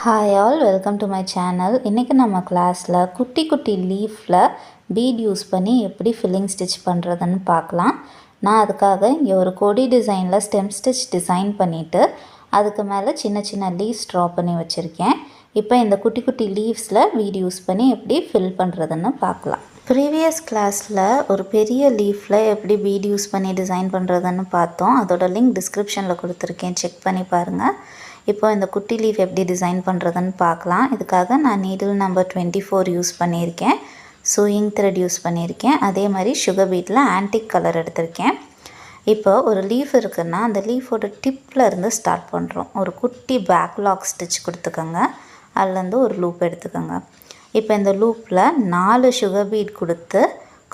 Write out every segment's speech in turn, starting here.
Hi all, welcome to my channel. இன்றைக்கி நம்ம கிளாஸில் குட்டி குட்டி லீஃபில் பீட் யூஸ் பண்ணி எப்படி ஃபில்லிங் ஸ்டிச் பண்ணுறதுன்னு பார்க்கலாம். நான் அதுக்காக இங்கே ஒரு கொடி டிசைனில் ஸ்டெம் ஸ்டிச் டிசைன் பண்ணிவிட்டு அதுக்கு மேலே சின்ன சின்ன லீவ்ஸ் ட்ரா பண்ணி வச்சுருக்கேன். இப்போ இந்த குட்டி குட்டி லீவ்ஸில் பீட் யூஸ் பண்ணி எப்படி ஃபில் பண்ணுறதுன்னு பார்க்கலாம். ப்ரீவியஸ் கிளாஸில் ஒரு பெரிய லீஃபில் எப்படி பீட் யூஸ் பண்ணி டிசைன் பண்ணுறதுன்னு பார்த்தோம். அதோட லிங்க் டிஸ்கிரிப்ஷனில் கொடுத்துருக்கேன், செக் பண்ணி பாருங்கள். இப்போ இந்த குட்டி லீஃப் எப்படி டிசைன் பண்ணுறதுன்னு பார்க்கலாம். இதுக்காக நான் நீடில் நம்பர் 24 யூஸ் பண்ணியிருக்கேன், சூயிங் த்ரெட் யூஸ் பண்ணியிருக்கேன். அதே மாதிரி சுகர் பீட்டில் ஆன்டிக் கலர் எடுத்திருக்கேன். இப்போ ஒரு லீஃப் இருக்குன்னா அந்த லீஃபோட டிப்பில் இருந்து ஸ்டார்ட் பண்ணுறோம். ஒரு குட்டி பேக்லாக் ஸ்டிச் கொடுத்துக்கோங்க, அதுலேருந்து ஒரு லூப் எடுத்துக்கோங்க. இப்போ இந்த லூப்பில் 4 சுகர் பீட் கொடுத்து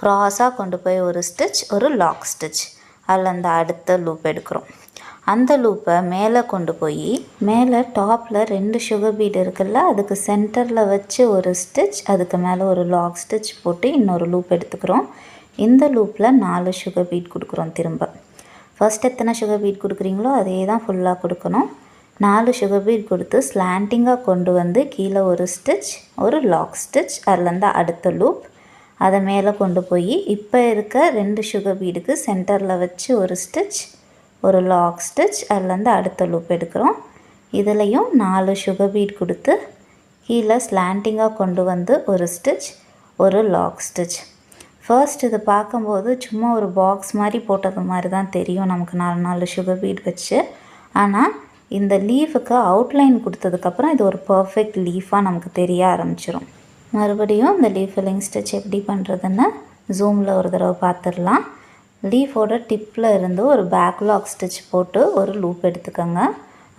க்ராஸாக கொண்டு போய் ஒரு ஸ்டிச், ஒரு லாக் ஸ்டிச், அதுலேருந்து அடுத்த லூப் எடுக்கிறோம். அந்த லூப்பை மேலே கொண்டு போய் மேலே டாப்பில் 2 சுகர் பீட் இருக்குல்ல, அதுக்கு சென்டரில் வச்சு ஒரு ஸ்டிச், அதுக்கு மேலே ஒரு லாக் ஸ்டிச் போட்டு இன்னொரு லூப் எடுத்துக்கிறோம். இந்த லூப்பில் 4 சுகர் பீட் கொடுக்குறோம். திரும்ப ஃபர்ஸ்ட் எத்தனை சுகர் பீட் கொடுக்குறீங்களோ அதே தான் ஃபுல்லாக கொடுக்கணும். 4 சுகர் பீட் கொடுத்து ஸ்லாண்டிங்காக கொண்டு வந்து கீழே ஒரு ஸ்டிச், ஒரு லாக் ஸ்டிச், அதுலேருந்து அடுத்த லூப், அதை மேலே கொண்டு போய் இப்போ இருக்க 2 சுகர் பீடுக்கு சென்டரில் வச்சு ஒரு ஸ்டிச், ஒரு லாக் ஸ்டிச், அதுலேருந்து அடுத்த லூப் எடுக்கிறோம். இதுலேயும் 4 சுகர் பீட் கொடுத்து கீழே ஸ்லாண்டிங்காக கொண்டு வந்து ஒரு ஸ்டிச், ஒரு லாக் ஸ்டிச். ஃபர்ஸ்ட் இது பார்க்கும்போது சும்மா ஒரு பாக்ஸ் மாதிரி போட்டது மாதிரி தான் தெரியும் நமக்கு 4 சுகர் பீட் வச்சு. ஆனால் இந்த லீஃபுக்கு அவுட்லைன் கொடுத்ததுக்கப்புறம் இது ஒரு பர்ஃபெக்ட் லீஃபாக நமக்கு தெரிய ஆரம்பிச்சிடும். மறுபடியும் இந்த லீஃப் ஃபில்லிங் ஸ்டிச் எப்படி பண்ணுறதுன்னு ஜூமில் ஒரு தடவை பார்த்துடலாம். லீஃபோட டிப்பில் இருந்து ஒரு பேக்லாக் ஸ்டிச் போட்டு ஒரு லூப் எடுத்துக்கோங்க.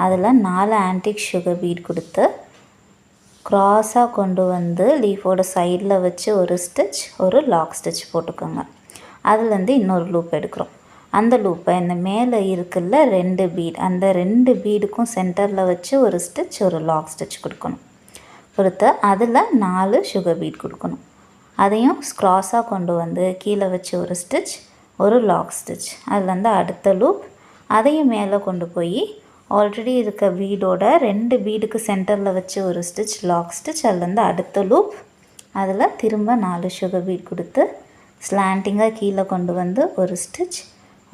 அதில் 4 ஆன்டிக் சுகர் பீட் கொடுத்து க்ராஸாக கொண்டு வந்து லீஃபோட சைடில் வச்சு ஒரு ஸ்டிச், ஒரு லாக் ஸ்டிச் போட்டுக்கோங்க. அதுலேருந்து இன்னொரு லூப் எடுக்கிறோம். அந்த லூப்பை இந்த மேலே இருக்குல்ல 2 பீட், அந்த 2 பீடுக்கும் சென்டரில் வச்சு ஒரு ஸ்டிச், ஒரு லாக் ஸ்டிச் கொடுத்து அதில் 4 சுகர் பீட் கொடுக்கணும். அதையும் க்ராஸாக கொண்டு வந்து கீழே வச்சு ஒரு ஸ்டிச், ஒரு லாக் ஸ்டிச், அதுலேருந்து அடுத்த லூப், அதையும் மேலே கொண்டு போய் ஆல்ரெடி இருக்க பீடோட 2 பீடுக்கு சென்டரில் வச்சு ஒரு ஸ்டிச், லாக் ஸ்டிச், அதுலேருந்து அடுத்த லூப், அதில் திரும்ப 4 சுகர் பீட் கொடுத்து ஸ்லாண்டிங்காக கீழே கொண்டு வந்து ஒரு ஸ்டிச்,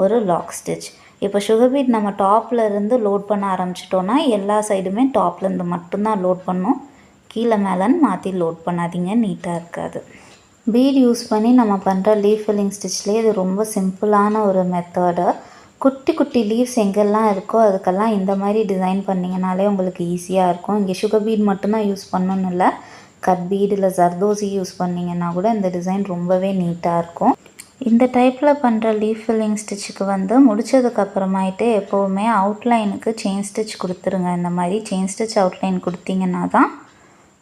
ஒரு லாக் ஸ்டிச். இப்போ சுகர் பீட் நம்ம டாப்பில் இருந்து லோட் பண்ண ஆரம்பிச்சிட்டோன்னா எல்லா சைடுமே டாப்லேருந்து மட்டும்தான் லோட் பண்ணோம், கீழே மேலேன்னு மாற்றி லோட் பண்ணாதீங்க, நீட்டாக இருக்காது. பீட் யூஸ் பண்ணி நம்ம பண்ணுற லீஃப் ஃபில்லிங் ஸ்டிச்லேயே இது ரொம்ப சிம்பிளான ஒரு மெத்தடு. குட்டி குட்டி லீவ்ஸ் எங்கெல்லாம் இருக்கோ அதுக்கெல்லாம் இந்த மாதிரி டிசைன் பண்ணிங்கனாலே உங்களுக்கு ஈஸியாக இருக்கும். இங்கே சுகர் பீட் மட்டும்தான் யூஸ் பண்ணணும்னு இல்லை, கட் பீட் இல்லை ஜர்தோசி யூஸ் பண்ணிங்கன்னா கூட இந்த டிசைன் ரொம்பவே நீட்டாக இருக்கும். இந்த டைப்பில் பண்ணுற லீஃப் ஃபில்லிங் ஸ்டிச்சுக்கு வந்து முடித்ததுக்கப்புறமாயிட்டு எப்போவுமே அவுட்லைனுக்கு செயின் ஸ்டிச் கொடுத்துருங்க. இந்த மாதிரி செயின் ஸ்டிச் அவுட்லைன் கொடுத்தீங்கன்னா தான்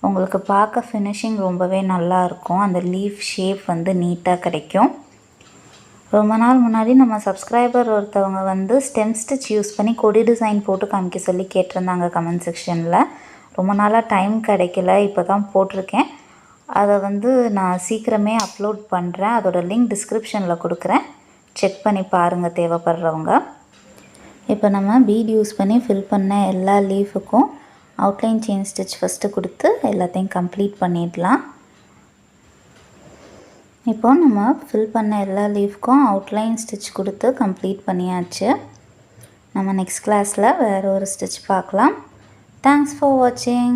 உங்களுக்கு பார்க்க ஃபினிஷிங் ரொம்பவே நல்லாயிருக்கும். அந்த லீஃப் ஷேப் வந்து நீட்டாக கிடைக்கும். ரொம்ப நாள் முன்னாடி நம்ம சப்ஸ்கிரைபர் ஒருத்தவங்க வந்து ஸ்டெம் ஸ்டிச் யூஸ் பண்ணி கொடி டிசைன் போட்டு காமிக்க சொல்லி கேட்டிருந்தாங்க கமெண்ட் செக்ஷனில். ரொம்ப நாளாக டைம் கிடைக்கல, இப்போ தான் போட்டிருக்கேன். அதை வந்து நான் சீக்கிரமே அப்லோட் பண்ணுறேன். அதோட லிங்க் டிஸ்கிரிப்ஷனில் கொடுக்குறேன், செக் பண்ணி பாருங்கள் தேவைப்படுறவங்க. இப்போ நம்ம பீட் யூஸ் பண்ணி ஃபில் பண்ண எல்லா லீஃபுக்கும் அவுட்லைன் செயின் ஸ்டிச் ஃபஸ்ட்டு கொடுத்து எல்லாத்தையும் கம்ப்ளீட் பண்ணிடலாம். இப்போ நம்ம ஃபில் பண்ண எல்லா லீஃப்க்கும் அவுட்லைன் ஸ்டிச் கொடுத்து கம்ப்ளீட் பண்ணியாச்சு. நம்ம நெக்ஸ்ட் கிளாஸில் வேறு ஒரு ஸ்டிச் பார்க்கலாம். தேங்க்ஸ் ஃபார் வாட்சிங்.